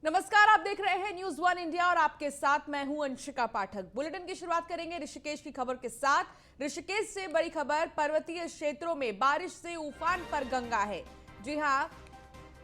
नमस्कार, आप देख रहे हैं न्यूज वन इंडिया और आपके साथ मैं हूं अंशिका पाठक। बुलेटिन की शुरुआत करेंगे ऋषिकेश की खबर के साथ। ऋषिकेश से बड़ी खबर, पर्वतीय क्षेत्रों में बारिश से उफान पर गंगा है। जी हां,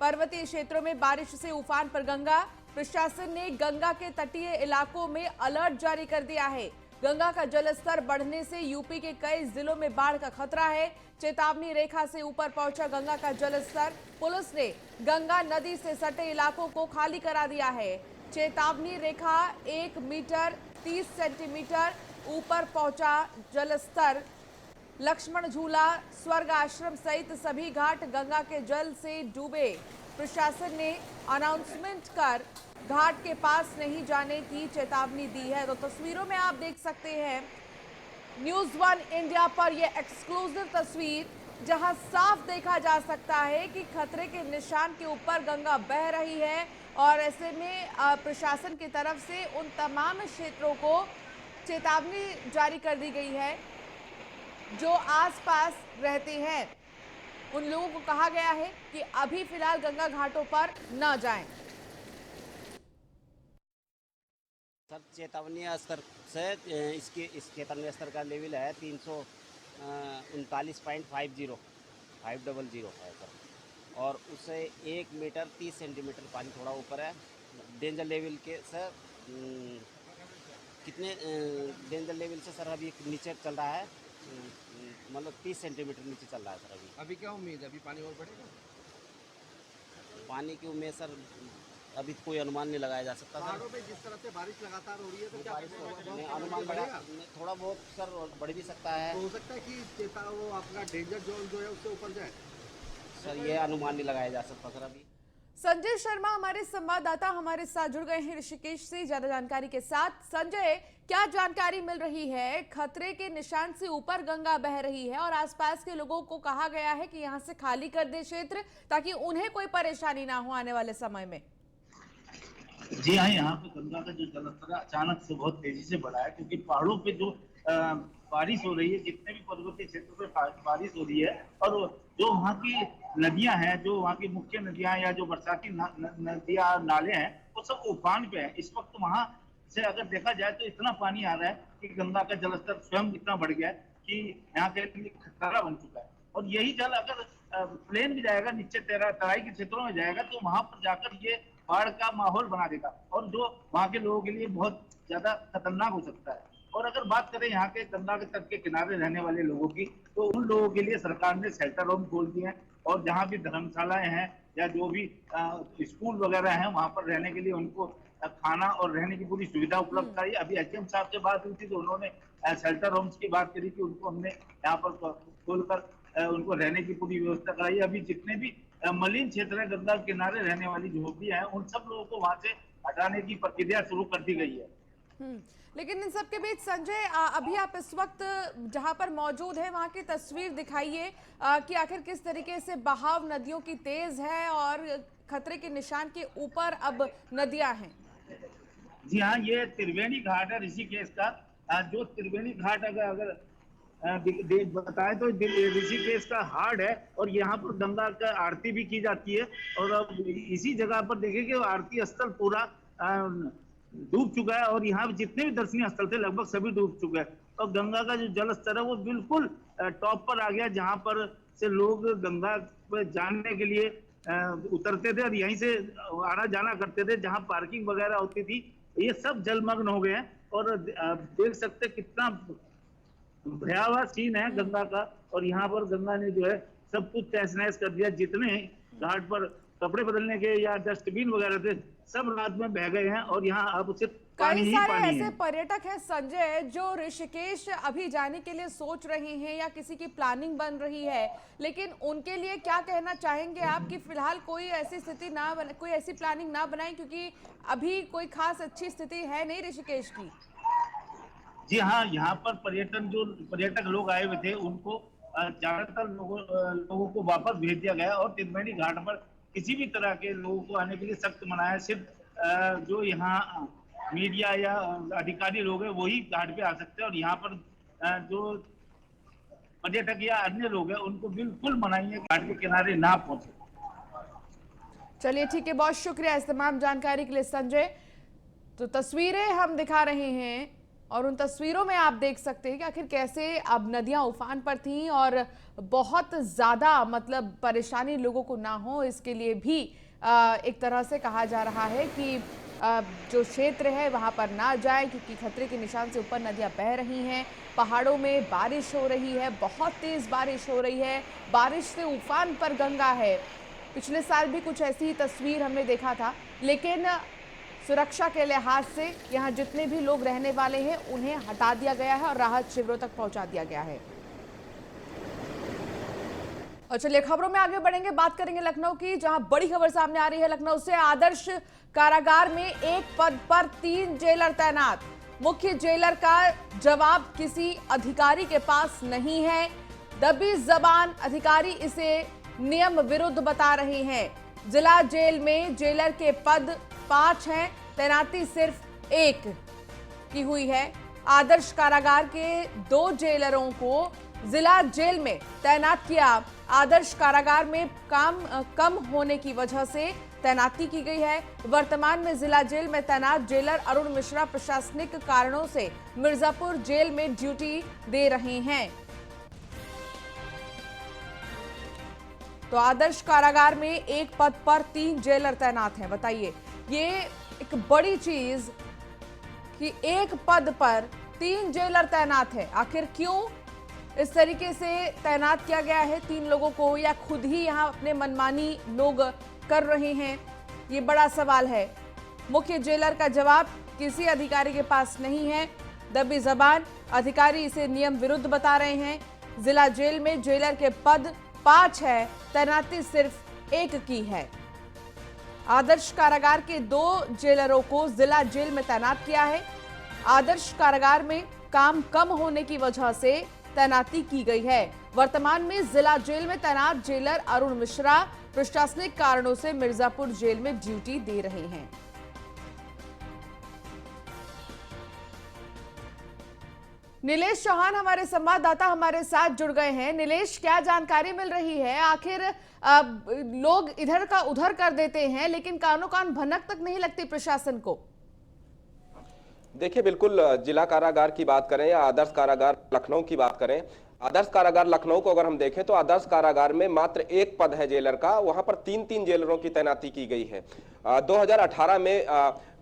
पर्वतीय क्षेत्रों में बारिश से उफान पर गंगा। प्रशासन ने गंगा के तटीय इलाकों में अलर्ट जारी कर दिया है। गंगा का जलस्तर बढ़ने से यूपी के कई जिलों में बाढ़ का खतरा है। चेतावनी रेखा से ऊपर पहुंचा गंगा का जलस्तर। पुलिस ने गंगा नदी से सटे इलाकों को खाली करा दिया है। चेतावनी रेखा 1 मीटर 30 सेंटीमीटर ऊपर पहुंचा जलस्तर। लक्ष्मण झूला, स्वर्ग आश्रम सहित सभी घाट गंगा के जल से डूबे। प्रशासन ने अनाउंसमेंट कर घाट के पास नहीं जाने की चेतावनी दी है। तो तस्वीरों में आप देख सकते हैं न्यूज वन इंडिया पर यह एक्सक्लूसिव तस्वीर, जहां साफ देखा जा सकता है कि खतरे के निशान के ऊपर गंगा बह रही है। और ऐसे में प्रशासन की तरफ से उन तमाम क्षेत्रों को चेतावनी जारी कर दी गई है जो आसपास रहते हैं। उन लोगों को कहा गया है कि अभी फिलहाल गंगा घाटों पर न जाएं। सर, चेतावनी स्तर से इस चेतावनी स्तर का लेवल है 339.50 है सर। और उससे 1 मीटर 30 सेंटीमीटर पानी थोड़ा ऊपर है। डेंजर लेवल के सर कितने डेंजर लेवल से सर अभी नीचे चल रहा है, मतलब 30 सेंटीमीटर नीचे चल रहा है सर। अभी क्या उम्मीद है, अभी पानी और बढ़ेगा? पानी की उम्मीद सर अभी कोई अनुमान नहीं लगाया जा सकता। पहाड़ों पे जिस तरह से बारिश लगातार हो रही है तो क्या अनुमान बढ़ेगा? थोड़ा बहुत सर बढ़ भी सकता है। तो हो सकता है कि वो आपका डेंजर जोन जो है उससे ऊपर जाए। सर ये अनुमान नहीं लगाया जा सकता सर अभी। संजय शर्मा हमारे संवाददाता हमारे साथ जुड़ गए हैं ऋषिकेश से ज्यादा जानकारी के साथ। संजय, क्या जानकारी मिल रही है? खतरे के निशान से ऊपर गंगा बह रही है और आसपास के लोगों को कहा गया है कि यहां से खाली कर दे क्षेत्र, ताकि उन्हें कोई परेशानी ना हो आने वाले समय में। जी हाँ, यहाँ पे गंगा का जो जलस्तर अचानक से बहुत तेजी से बढ़ा है, क्योंकि पहाड़ों पे जो बारिश हो रही है, जितने भी पर्वतीय क्षेत्रों पे बारिश हो रही है, और जो वहाँ की नदियां हैं, जो वहाँ की मुख्य नदियां या जो बरसाती नदियां नाले हैं, वो सब उफान पे है। इस वक्त वहाँ से अगर देखा जाए तो इतना पानी आ रहा है कि गंगा का जलस्तर स्वयं इतना बढ़ गया है कि यहाँ के लिए खतरा बन चुका है। और यही जल अगर प्लेन भी जाएगा, नीचे तराई के क्षेत्रों में जाएगा, तो वहां पर जाकर ये बाढ़ का माहौल बना देगा, और जो वहां के लोगों के लिए बहुत ज्यादा खतरनाक हो सकता है। और अगर बात करें यहाँ के गंगा के तट के किनारे रहने वाले लोगों की, तो उन लोगों के लिए सरकार ने शेल्टर होम खोल दिए हैं, और जहाँ भी धर्मशालाएं हैं या जो भी स्कूल वगैरह हैं, वहां पर रहने के लिए उनको खाना और रहने की पूरी सुविधा उपलब्ध कराई। अभी एसडीएम साहब से बात हुई थी तो उन्होंने शेल्टर होम्स की बात करी कि उनको हमने यहाँ पर खोलकर उनको रहने की पूरी व्यवस्था कराई। अभी जितने भी मलिन क्षेत्र है, गंगा किनारे रहने वाली झोपड़ियां हैं, उन सब लोगों को वहां से हटाने की प्रक्रिया शुरू कर दी गई है। लेकिन इन सब के बीच संजय, अभी आप इस वक्त जहां पर मौजूद है वहां की तस्वीर दिखाइए कि आखिर किस तरीके से बहाव नदियों की तेज है और खतरे के निशान के ऊपर अब नदियां हैं। जी हाँ, ये त्रिवेणी घाट है ऋषिकेश का। जो त्रिवेणी घाट अगर बताए तो ऋषिकेश का हार्ड है, और यहाँ पर गंगा का आरती भी की जाती है। और अब इसी जगह पर देखेंगे आरती स्थल पूरा डूब चुका है, और यहाँ जितने भी दर्शनीय स्थल थे लगभग सभी डूब चुके हैं। और गंगा का जो जल स्तर है वो बिल्कुल टॉप पर आ गया, जहाँ पर से लोग गंगा पर जाने के लिए उतरते थे और यहीं से आना जाना करते थे। जहाँ पार्किंग वगैरह होती थी, ये सब जलमग्न हो गए हैं। और देख सकते कितना भयावह सीन है गंगा का। और यहाँ पर गंगा ने जो है सब कुछ तहस नहस कर दिया। जितने घाट पर कपड़े बदलने के या डस्टबिन वगैरह थे, सब रात में बह गए हैं, और यहाँ अब सिर्फ पानी कई ही सारे पानी ऐसे है। पर्यटक हैं संजय जो ऋषिकेश अभी जाने के लिए सोच रहे हैं या किसी की प्लानिंग बन रही है, लेकिन उनके लिए क्या कहना चाहेंगे आप कि फिलहाल कोई ऐसी स्थिति ना बने, कोई ऐसी प्लानिंग ना बनाएं, क्योंकि अभी कोई खास अच्छी स्थिति है नहीं ऋषिकेश की। जी हाँ, यहाँ पर पर्यटक लोग आए हुए थे, उनको ज्यादातर लोगों को वापस भेज दिया गया, और त्रिवेणी घाट पर किसी भी तरह के लोगों को आने के लिए सख्त मना है। सिर्फ जो यहाँ मीडिया या अधिकारी लोग हैं वही घाट पे आ सकते हैं, और यहाँ पर जो पर्यटक या अन्य लोग हैं उनको बिल्कुल मनाही है घाट के किनारे ना पहुंचे। चलिए ठीक है, बहुत शुक्रिया इस तमाम जानकारी के लिए संजय। तो तस्वीरें हम दिखा रहे हैं और उन तस्वीरों में आप देख सकते हैं कि आखिर कैसे अब नदियां उफान पर थीं और बहुत ज़्यादा मतलब परेशानी लोगों को ना हो इसके लिए भी एक तरह से कहा जा रहा है कि जो क्षेत्र है वहां पर ना जाए, क्योंकि खतरे के निशान से ऊपर नदियां बह रही हैं। पहाड़ों में बारिश हो रही है, बहुत तेज़ बारिश हो रही है, बारिश से उफान पर गंगा है। पिछले साल भी कुछ ऐसी ही तस्वीर हमने देखा था, लेकिन सुरक्षा के लिहाज से यहाँ जितने भी लोग रहने वाले हैं उन्हें हटा दिया गया है और राहत शिविरों तक पहुंचा दिया गया है। और चलिए खबरों में आगे बढ़ेंगे, बात करेंगे लखनऊ की, जहां बड़ी खबर सामने आ रही है लखनऊ से। आदर्श कारागार में एक पद पर 3 जेलर तैनात। मुख्य जेलर का जवाब किसी अधिकारी के पास नहीं है। दबी जबान अधिकारी इसे नियम विरुद्ध बता रहे हैं। जिला जेल में जेलर के पद 5 हैं, तैनाती सिर्फ 1 की हुई है। आदर्श कारागार के 2 जेलरों को जिला जेल में तैनात किया। आदर्श कारागार में काम कम होने की वजह से तैनाती की गई है। वर्तमान में जिला जेल में तैनात जेलर अरुण मिश्रा प्रशासनिक कारणों से मिर्जापुर जेल में ड्यूटी दे रहे हैं। तो आदर्श कारागार में एक पद पर 3 जेलर तैनात हैं। बताइए, ये एक बड़ी चीज कि एक पद पर 3 जेलर तैनात है। आखिर क्यों इस तरीके से तैनात किया गया है 3 लोगों को, या खुद ही यहाँ अपने मनमानी लोग कर रहे हैं, ये बड़ा सवाल है। मुख्य जेलर का जवाब किसी अधिकारी के पास नहीं है। दबी जबान अधिकारी इसे नियम विरुद्ध बता रहे हैं। जिला जेल में जेलर के पद 5 है, तैनाती सिर्फ 1 की है। आदर्श कारागार के 2 जेलरों को जिला जेल में तैनात किया है। आदर्श कारागार में काम कम होने की वजह से तैनाती की गई है। वर्तमान में जिला जेल में तैनात जेलर अरुण मिश्रा प्रशासनिक कारणों से मिर्जापुर जेल में ड्यूटी दे रहे हैं। नीलेश चौहान हमारे संवाददाता हमारे साथ जुड़ गए हैं। नीलेश, क्या जानकारी मिल रही है? आखिर लोग इधर का उधर कर देते हैं, लेकिन कानो कान भनक तक नहीं लगती प्रशासन को। देखिए, बिल्कुल जिला कारागार की बात करें या आदर्श कारागार लखनऊ की बात करें, आदर्श कारागार लखनऊ को अगर हम देखें तो आदर्श कारागार में मात्र 1 पद है जेलर का। वहां पर 3-3 जेलरों की तैनाती की गई है। 2018 में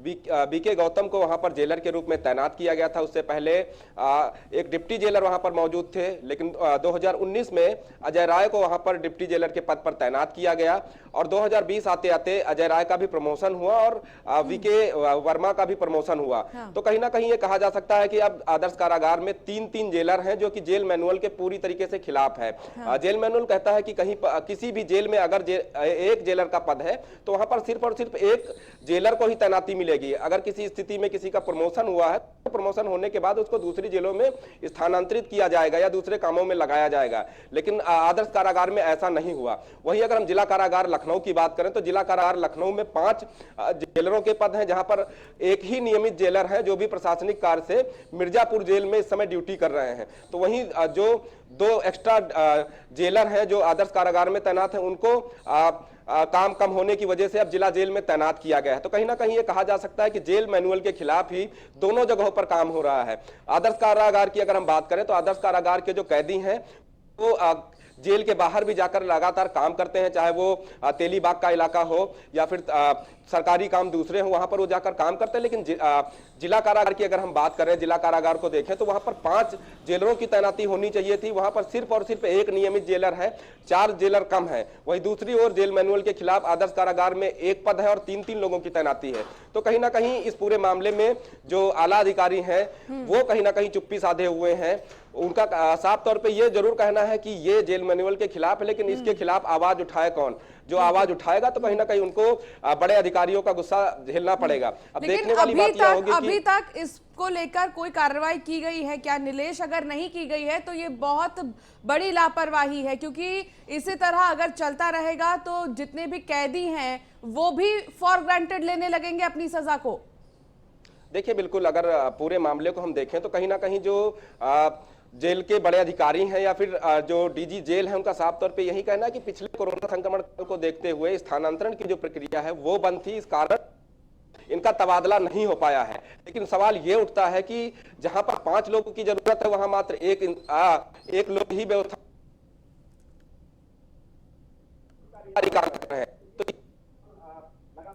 बीके गौतम को वहां पर जेलर के रूप में तैनात किया गया था। उससे पहले एक डिप्टी जेलर वहां पर मौजूद थे, लेकिन 2019 में अजय राय को वहां पर डिप्टी जेलर के पद पर तैनात किया गया और 2020 आते आते अजय राय का भी प्रमोशन हुआ और वीके वर्मा का भी प्रमोशन हुआ। तो कहीं ना कहीं ये कहा जा सकता है कि अब आदर्श कारागार में 3-3 जेलर हैं, जो कि जेल मैनुअल के पूरी तरीके से खिलाफ है। जेल मैनुअल कहता है कि कहीं किसी भी जेल में अगर एक जेलर का पद है तो वहां पर सिर्फ और सिर्फ एक जेलर को ही तैनाती मिलेगी। अगर किसी स्थिति में किसी का प्रमोशन हुआ है तो प्रमोशन होने के बाद उसको दूसरी जेलों में स्थानांतरित किया जाएगा या दूसरे कामों में लगाया जाएगा, लेकिन आदर्श कारागार में ऐसा नहीं हुआ। वहीं अगर हम जिला कारागार लखनऊ की बात करें तो जिला कारागार लखनऊ में 5 जेलरों के पद हैं, जहां पर एक ही नियमित जेलर है जो भी प्रशासनिक कार्य से मिर्जापुर जेल में इस समय ड्यूटी कर रहे हैं। तो वहीं जो 2 एक्स्ट्रा जेलर हैं जो आदर्श कारागार में तैनात हैं, उनको काम कम होने की वजह से अब जिला जेल में तैनात किया गया है। तो कहीं ना कहीं ये कहा जा सकता है कि जेल मैनुअल के खिलाफ ही दोनों जगहों पर काम हो रहा है। आदर्श कारागार की अगर हम बात करें तो आदर्श कारागार के जो कैदी हैं वो जेल के बाहर भी जाकर लगातार काम करते हैं, चाहे वो तेलीबाग का इलाका हो या फिर सरकारी काम दूसरे हो, वहां पर वो जाकर काम करते हैं। लेकिन जिला कारागार की अगर हम बात करें, जिला कारागार को देखें तो वहां पर 5 जेलरों की तैनाती होनी चाहिए थी, वहां पर सिर्फ और सिर्फ 1 नियमित जेलर है, 4 जेलर कम है। वहीं दूसरी ओर जेल मैनुअल के खिलाफ आदर्श कारागार में 1 पद है और 3-3 लोगों की तैनाती है। तो कहीं ना कहीं इस पूरे मामले में जो आला अधिकारी हैं वो कहीं ना कहीं चुप्पी साधे हुए हैं। उनका साफ तौर पे ये जरूर कहना है कि ये जेल मैनुअल के खिलाफ है, लेकिन इसके खिलाफ आवाज उठाए कौन? जो आवाज उठाएगा तो कहीं ना कहीं उनको बड़े अधिकारियों का गुस्सा झेलना पड़ेगा। अब देखने वाली बात यह होगी कि अभी तक इसको लेकर कोई कार्रवाई की गई है क्या नीलेश? अगर नहीं की गई है तो ये बहुत बड़ी लापरवाही है, क्योंकि इसी तरह अगर चलता रहेगा तो जितने भी कैदी हैं वो भी फॉर ग्रांटेड लेने लगेंगे अपनी सजा को। देखिए, बिल्कुल अगर पूरे मामले को हम देखें तो कहीं ना कहीं जो जेल के बड़े अधिकारी हैं या फिर जो डीजी जेल है उनका साफ तौर पे यही कहना है कि पिछले कोरोना संक्रमण को देखते हुए स्थानांतरण की जो प्रक्रिया है वो बंद थी, इस कारण इनका तबादला नहीं हो पाया है। लेकिन सवाल ये उठता है कि जहां पर 5 लोगों की जरूरत है वहां मात्र एक लोग ही व्यवस्था है।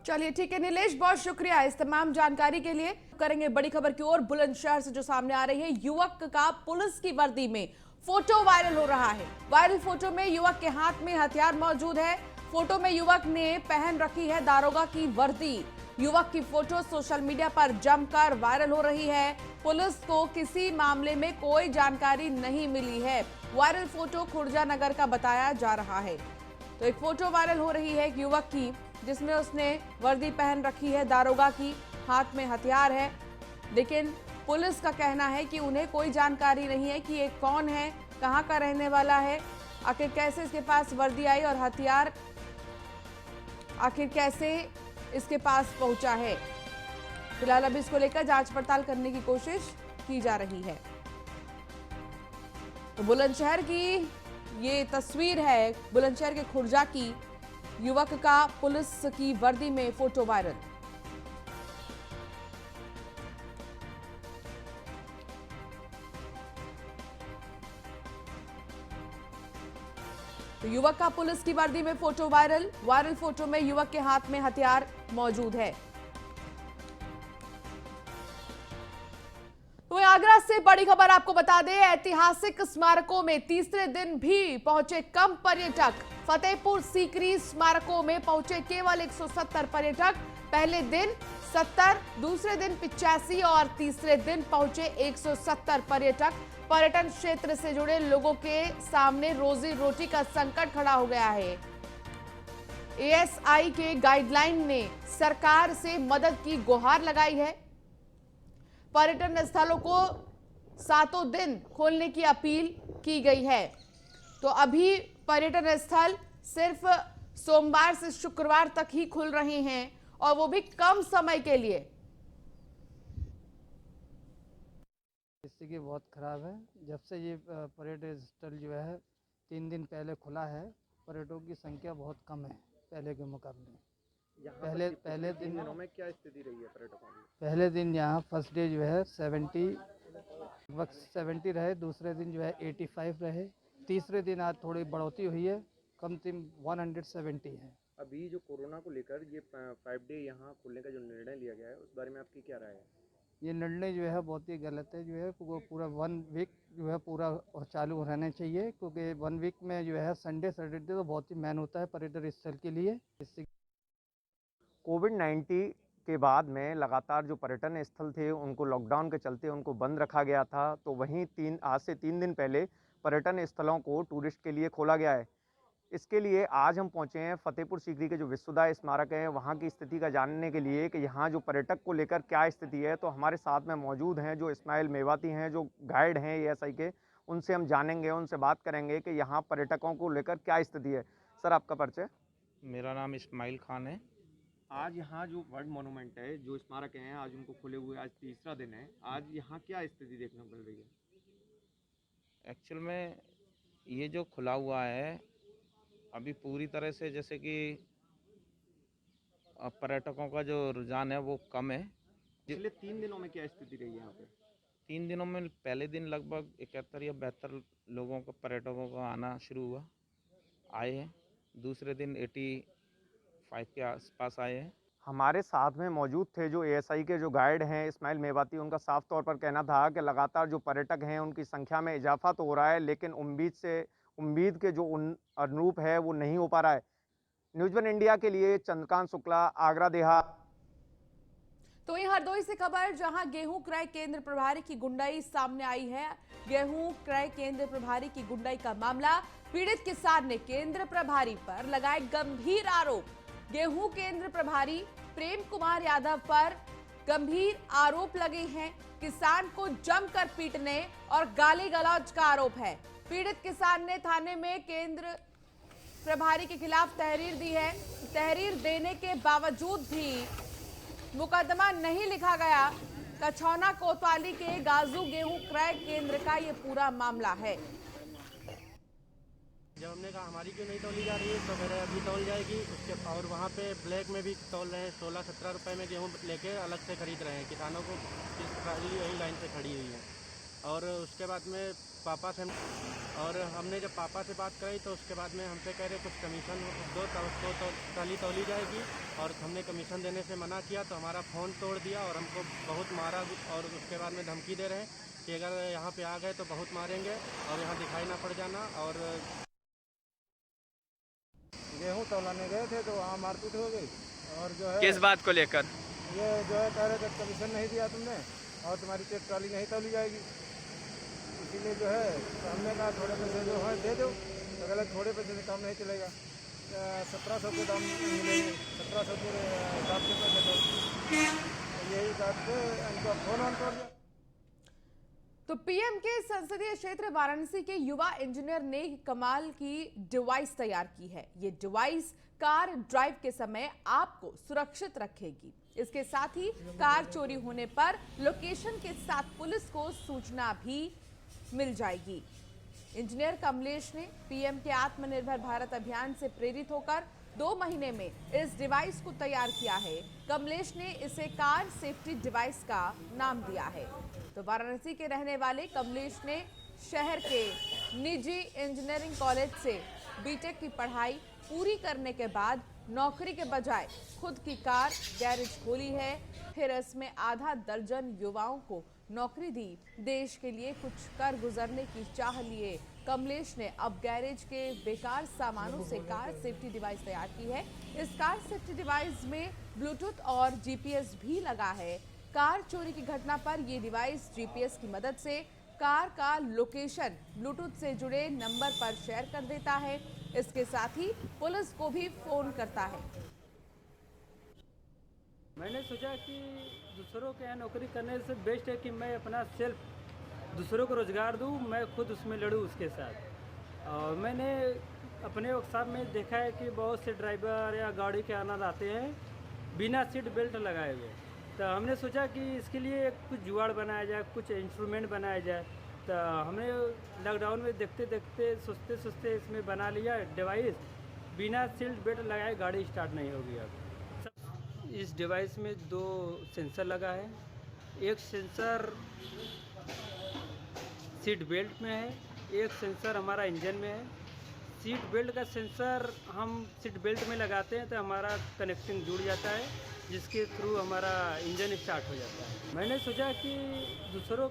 चलिए ठीक है नीलेश, बहुत शुक्रिया इस तमाम जानकारी के लिए। करेंगे बड़ी खबर की ओर। बुलंदशहर से जो सामने आ रही है, युवक का पुलिस की वर्दी में फोटो वायरल हो रहा है। वायरल फोटो में युवक के हाथ में हथियार मौजूद है। फोटो में युवक ने पहन रखी है दारोगा की वर्दी। युवक की फोटो सोशल मीडिया पर जमकर वायरल हो रही है। पुलिस को किसी मामले में कोई जानकारी नहीं मिली है। वायरल फोटो खुर्जा नगर का बताया जा रहा है। तो एक फोटो वायरल हो रही है एक युवक की, जिसमें उसने वर्दी पहन रखी है दारोगा की, हाथ में हथियार है। लेकिन पुलिस का कहना है कि उन्हें कोई जानकारी नहीं है कि ये कौन है, कहां का रहने वाला है, आखिर कैसे इसके पास वर्दी आई और हथियार आखिर कैसे इसके पास पहुंचा है। फिलहाल अभी इसको लेकर जांच पड़ताल करने की कोशिश की जा रही है। तो बुलंदशहर की ये तस्वीर है, बुलंदशहर के खुर्जा की, युवक का पुलिस की वर्दी में फोटो वायरल। तो युवक का पुलिस की वर्दी में फोटो वायरल। वायरल फोटो में युवक के हाथ में हथियार मौजूद है। तो आगरा से बड़ी खबर आपको बता दें, ऐतिहासिक स्मारकों में तीसरे दिन भी पहुंचे कम पर्यटक। फतेहपुर सीकरी स्मारकों में पहुंचे केवल 170 पर्यटक। पहले दिन 70, दूसरे दिन 85 और तीसरे दिन पहुंचे 170 पर्यटक। पर्यटन क्षेत्र से जुड़े लोगों के सामने रोजी रोटी का संकट खड़ा हो गया है। एएसआई के गाइडलाइन ने सरकार से मदद की गुहार लगाई है। पर्यटन स्थलों को 7 दिन खोलने की अपील की गई है। तो अभी पर्यटन स्थल सिर्फ सोमवार से शुक्रवार तक ही खुल रहे हैं और वो भी कम समय के लिए। स्थिति बहुत ख़राब है। जब से ये पर्यटन स्थल जो है 3 दिन पहले खुला है, पर्यटकों की संख्या बहुत कम है पहले के मुकाबले। पहले दिनों में क्या स्थिति रही है पर्यटकों की? पहले दिन यहाँ फर्स्ट डे जो है 70 रहे, दूसरे दिन जो है 85 रहे, तीसरे दिन आज थोड़ी बढ़ोतरी हुई है, कम से कम 170 है। अभी जो कोरोना को लेकर ये 5 डे यहाँ खुलने का जो निर्णय लिया गया है, उस बारे में आपकी क्या राय है? ये निर्णय जो है बहुत ही गलत है। जो है वो पूरा 1 वीक जो है पूरा चालू रहना चाहिए, क्योंकि 1 वीक में जो है संडे सैटरडे तो बहुत ही मैन होता है पर्यटन स्थल के लिए। इससे कोविड-19 के बाद में लगातार जो पर्यटन स्थल थे उनको लॉकडाउन के चलते उनको बंद रखा गया था। तो वहीं आज से 3 दिन पहले पर्यटन स्थलों को टूरिस्ट के लिए खोला गया है। इसके लिए आज हम पहुंचे हैं फतेहपुर सीकरी के जो विश्वविद्यालय स्मारक है वहां की स्थिति का जानने के लिए कि यहाँ जो पर्यटक को लेकर क्या स्थिति है। तो हमारे साथ में मौजूद हैं जो इस्माइल मेवाती हैं, जो गाइड हैं एएसआई के। उनसे हम जानेंगे, उनसे बात करेंगे कि यहाँ पर्यटकों को लेकर क्या स्थिति है। सर, आपका परिचय? मेरा नाम इस्माइल खान है। आज यहाँ जो वर्ल्ड मोनूमेंट है, जो स्मारक हैं, आज उनको खुले हुए आज तीसरा दिन है। आज यहाँ क्या स्थिति देखने को मिल रही है? एक्चुअल में ये जो खुला हुआ है अभी पूरी तरह से, जैसे कि पर्यटकों का जो रुझान है वो कम है। पिछले 3 दिनों में क्या स्थिति रही है यहाँ पे? 3 दिनों में पहले दिन लगभग 71 या 72 लोगों का पर्यटकों का आना शुरू हुआ, आए हैं। दूसरे दिन 85 के आसपास आए हैं। हमारे साथ में मौजूद थे जो एएसआई के जो गाइड हैं इस्माइल मेवाती। उनका साफ तौर पर कहना था कि लगातार जो पर्यटक हैं उनकी संख्या में इजाफा तो हो रहा है, लेकिन उम्मीद के जो अनुरूप है वो नहीं हो पा रहा है। न्यूज़ 1 इंडिया के लिए चंद्रकांत शुक्ला, आगरा देहात। तो ये हरदोई से खबर, जहां गेहूं क्रय केंद्र प्रभारी की गुंडाई सामने आई है। गेहूं क्रय केंद्र प्रभारी की गुंडाई का मामला, पीड़ित किसान ने केंद्र प्रभारी पर लगाए गंभीर आरोप। गेहूं केंद्र प्रभारी प्रेम कुमार यादव पर गंभीर आरोप लगे हैं। किसान को जमकर पीटने और गाली गलौज का आरोप है। पीड़ित किसान ने थाने में केंद्र प्रभारी के खिलाफ तहरीर दी है। तहरीर देने के बावजूद भी मुकदमा नहीं लिखा गया। कछौना कोतवाली के गाजू गेहूं क्रय केंद्र का ये पूरा मामला है। जब हमने कहा हमारी क्यों नहीं तौली जा रही है, तो मेरे अभी तौल जाएगी उसके, और वहाँ पे ब्लैक में भी तौल रहे हैं। 16-17 रुपए में गेहूँ लेके अलग से खरीद रहे हैं किसानों को, इस यही लाइन से खड़ी हुई है। और उसके बाद में पापा से, और हमने जब पापा से बात करी तो उसके बाद में हमसे कह रहे कुछ कमीशन दो तो उसको तो तौली जाएगी, और हमने कमीशन देने से मना किया तो हमारा फ़ोन तोड़ दिया और हमको बहुत मारा, और उसके बाद में धमकी दे रहे हैं कि अगर यहाँ पे आ गए तो बहुत मारेंगे और यहाँ दिखाई ना पड़ जाना। और गेहूँ तौलाने गए थे तो वहाँ मारपीट हो गई, और जो है किस बात को लेकर? ये जो है कह रहे थे कमीशन नहीं दिया तुमने और तुम्हारी चेक ट्राली नहीं तौली जाएगी, इसीलिए जो है तो हमने कहा थोड़े पैसे जो है दे दो, तो गलत थोड़े पैसे से काम नहीं चलेगा, 1700 के दाम मिलेंगे, 1700 के हिसाब से पैसे दो, तो यही बात से इनको फोन ऑन कर दिया। तो पीएम के संसदीय क्षेत्र वाराणसी के युवा इंजीनियर ने कमाल की डिवाइस तैयार की है। ये डिवाइस कार ड्राइव के समय आपको सुरक्षित रखेगी। इसके साथ ही कार चोरी होने पर लोकेशन के साथ पुलिस को सूचना भी मिल जाएगी। इंजीनियर कमलेश ने पीएम के आत्मनिर्भर भारत अभियान से प्रेरित होकर 2 महीने में इस डिवाइस को तैयार किया है। कमलेश ने इसे कार सेफ्टी डिवाइस का नाम दिया है। तो वाराणसी के रहने वाले कमलेश ने शहर के निजी इंजीनियरिंग कॉलेज से बीटेक की पढ़ाई पूरी करने के बाद नौकरी के बजाय खुद की कार गैरेज खोली है। फिर इसमें आधा दर्जन युवाओं को नौकरी दी। देश के लिए कुछ कर गुजरने की चाह लिए कमलेश ने अब गैरेज के बेकार सामानों से कार सेफ्टी डिवाइस तैयार की है। इस कार सेफ्टी डिवाइस में ब्लूटूथ और जीपीएस भी लगा है। कार चोरी की घटना पर यह डिवाइस जीपीएस की मदद से कार का लोकेशन ब्लूटूथ से जुड़े नंबर पर शेयर कर देता है। इसके साथ ही पुलिस को भी फोन करता है। मैंने सोचा कि दूसरों के यहाँ नौकरी करने से बेस्ट है कि मैं अपना सेल्फ दूसरों को रोज़गार दूँ, मैं खुद उसमें लड़ूँ उसके साथ। और मैंने अपने वर्कशॉप में देखा है कि बहुत से ड्राइवर या गाड़ी के आनंद आते हैं बिना सीट बेल्ट लगाए हुए। तो हमने सोचा कि इसके लिए कुछ जुगाड़ बनाया जाए, कुछ इंस्ट्रूमेंट बनाया जाए। तो हमने लॉकडाउन में देखते देखते सोचते सोचते इसमें बना लिया डिवाइस। बिना सीट बेल्ट लगाए गाड़ी स्टार्ट नहीं होगी। अब इस डिवाइस में 2 सेंसर लगा है। एक सेंसर सीट बेल्ट में है, एक सेंसर हमारा इंजन में है। सीट बेल्ट का सेंसर हम सीट बेल्ट में लगाते हैं तो हमारा कनेक्शन जुड़ जाता है, जिसके थ्रू हमारा इंजन स्टार्ट हो जाता है। मैंने सोचा कि दूसरों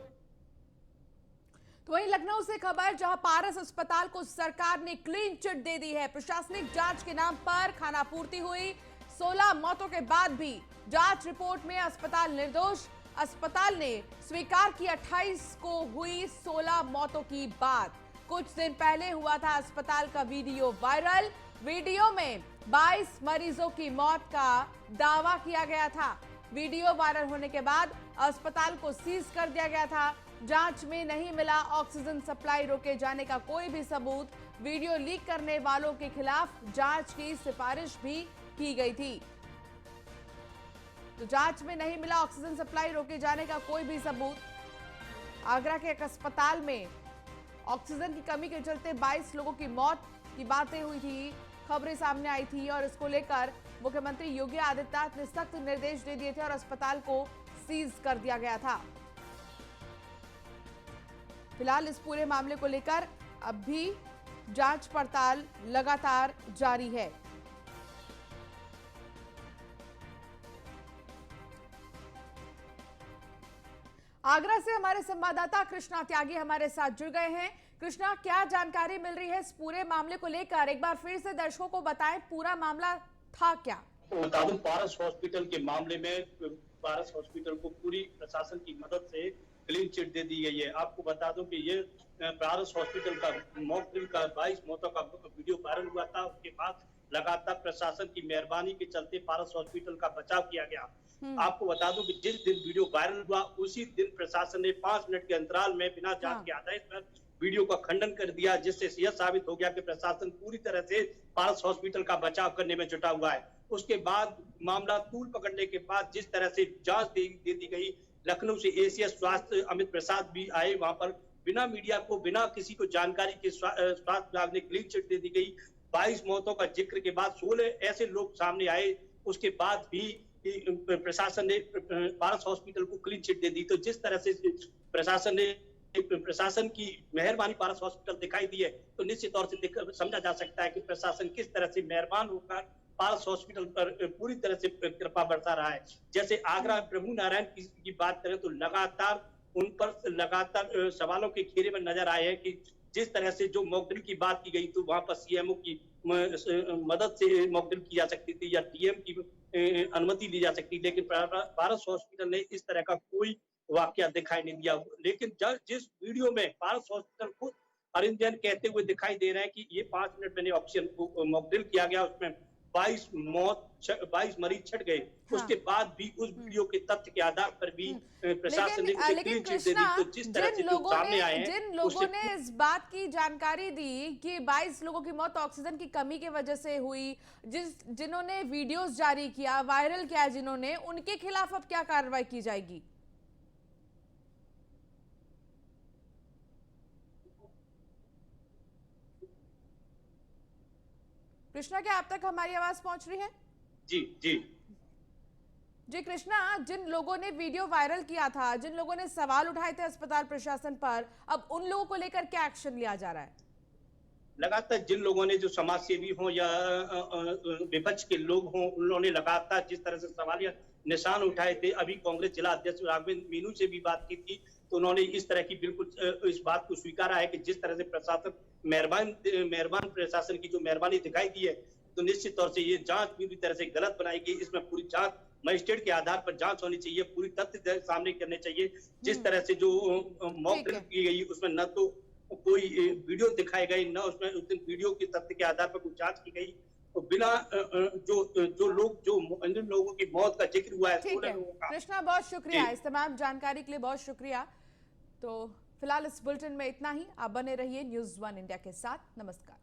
तो वहीं लखनऊ से खबर, जहां पारस अस्पताल को सरकार ने क्लीन चिट दे दी है। प्रशासनिक जांच के नाम पर खानापूर्ति हुई। 16 मौतों के बाद भी जांच रिपोर्ट में अस्पताल निर्दोष। अस्पताल ने स्वीकार की 28 को हुई 16 मौतों की बात। कुछ दिन पहले हुआ था अस्पताल का वीडियो वायरल। वीडियो में 22 मरीजों की मौत का दावा किया गया था। वीडियो वायरल होने के बाद अस्पताल को सीज कर दिया गया था। जांच में नहीं मिला ऑक्सीजन सप्लाई रोके जाने का कोई भी सबूत। वीडियो लीक करने वालों के खिलाफ जांच की सिफारिश भी की गई थी। तो जांच में नहीं मिला ऑक्सीजन सप्लाई रोके जाने का कोई भी सबूत। आगरा के एक अस्पताल में ऑक्सीजन की कमी के चलते 22 लोगों की मौत की बातें हुई थी, खबरें सामने आई थी और इसको लेकर मुख्यमंत्री योगी आदित्यनाथ ने सख्त निर्देश दे दिए थे और अस्पताल को सीज कर दिया गया था। फिलहाल इस पूरे मामले को लेकर अब भी जांच पड़ताल लगातार जारी है। आगरा से हमारे संवाददाता कृष्णा त्यागी हमारे साथ जुड़ गए हैं। कृष्णा, क्या जानकारी मिल रही है इस पूरे मामले को लेकर? एक बार फिर से दर्शकों को बताएं, पूरा मामला था क्या? बता दूं, पारस हॉस्पिटल के मामले में पारस हॉस्पिटल को पूरी प्रशासन की मदद से क्लीन चिट दे दी गई है। आपको बता दूं कि ये पारस हॉस्पिटल का मॉक ड्रिल का 22 मौतों का वीडियो वायरल हुआ था। उसके बाद लगातार प्रशासन की मेहरबानी के चलते पारस हॉस्पिटल का बचाव किया गया। आपको बता दूं कि जिस दिन वीडियो वायरल हुआ उसी दिन प्रशासन ने 5 मिनट के अंतराल में बिना जांच के आदेश पर वीडियो का खंडन कर दिया, जिससे यह साबित हो गया कि प्रशासन पूरी तरह से पारस हॉस्पिटल का बचाव करने में जुटा हुआ है। उसके बाद मामला तूल पकड़ने के बाद जिस तरह से जांच दे दी गई लखनऊ से एसीएस स्वास्थ्य अमित प्रसाद भी आए वहां पर, बिना मीडिया को, बिना किसी को जानकारी के स्वास्थ्य विभाग ने क्लीन चिट दे दी गई। 22 मौतों का जिक्र के बाद 16 ऐसे लोग सामने आए, उसके बाद भी प्रशासन ने पारस हॉस्पिटल को क्लीन चिट दे दी। तो जिस तरह से प्रशासन की मेहरबानी पारस हॉस्पिटल दिखाई दी है, तो निश्चित तौर से समझा जा सकता है कि प्रशासन किस तरह से मेहरबान होकर पारस हॉस्पिटल पर पूरी तरह से कृपा बरसा रहा है। जैसे आगरा प्रभु नारायण की बात करें तो लगातार सवालों के घेरे में नजर आए हैं कि जिस तरह से जो मॉकड्रिल की बात की गई, तो वहां पर सीएमओ की मदद से मॉकड्रिल की जा सकती थी या डीएम की अनुमति ली जा सकती, लेकिन पारस हॉस्पिटल ने इस तरह का कोई वाकया दिखाई नहीं दिया। लेकिन जिस वीडियो में पारस हॉस्पिटल खुद अरिंद जैन कहते हुए दिखाई दे रहे हैं कि ये 5 मिनट मैंने ऑक्सीजन को मॉकड्रिल किया गया, उसमें 22 मरीज छट गए। हाँ। उसके बाद भी उस वीडियो के तथ्य के आधार पर भी प्रशासन ने उसे क्लीन चिट दे दी। तो जिस तरह से लोग सामने आए हैं, जिन लोगों ने इस बात की जानकारी दी कि 22 लोगों की मौत ऑक्सीजन की कमी की वजह से हुई, जिन्होंने वीडियोस जारी किया, वायरल किया जिन्होंने, उनके खिलाफ अब क्या कार्रवाई की जाएगी? कृष्णा, क्या आप तक हमारी आवाज पहुंच रही है? जी कृष्णा, जिन लोगों ने वीडियो वायरल किया था, जिन लोगों ने सवाल उठाए थे अस्पताल प्रशासन पर, अब उन लोगों को लेकर क्या एक्शन लिया जा रहा है? लगातार जिन लोगों ने, जो समाज सेवी हों या विपक्ष के लोग हों, उन्होंने लगातार जिस तरह से सवालिया निशान उठाए थे। अभी कांग्रेस जिला अध्यक्ष राघवेंद्र मीनू से भी बात की थी, तो उन्होंने इस तरह की बिल्कुल इस बात को स्वीकारा है कि जिस तरह से प्रशासन मेहरबान प्रशासन की जो मेहरबानी दिखाई दी है, तो निश्चित तौर से ये जांच पूरी तरह से गलत बनाई गई। इसमें पूरी जांच मजिस्ट्रेट के आधार पर जांच होनी चाहिए, पूरी तथ्य सामने करने चाहिए। जिस तरह से जो मॉक ड्रिल की गई, उसमें न तो कोई वीडियो दिखाई गई, न उसमें उस दिन वीडियो के तथ्य के आधार पर कोई जांच की गई, तो बिना जो लोगों की मौत का जिक्र हुआ है, 16 लोगों का। कृष्णा, बहुत शुक्रिया इस तमाम जानकारी के लिए, बहुत शुक्रिया। तो फिलहाल इस बुलेटिन में इतना ही। आप बने रहिए न्यूज़ 1 इंडिया के साथ। नमस्कार।